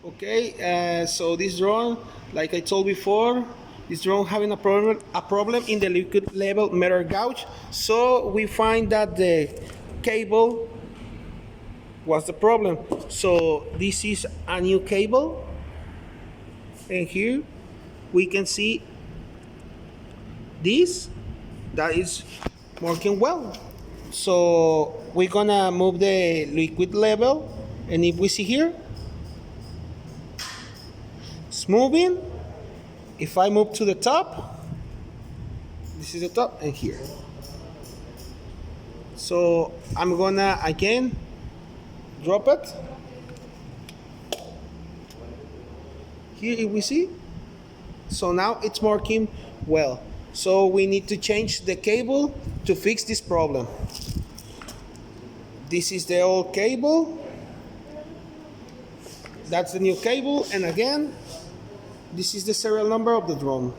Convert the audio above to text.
Okay, so this drone, like I told before, this drone having a problem in the liquid level metal gauge. So we find that the cable was the problem. So this is a new cable, and here we can see this that is working well. So we're gonna move the liquid level, and if we see here, it's moving. If I move to the top, this is the top, and here. So I'm gonna again drop it. Here if we see. So now it's working well. So we need to change the cable to fix this problem. This is the old cable. That's the new cable, and again, this is the serial number of the drone.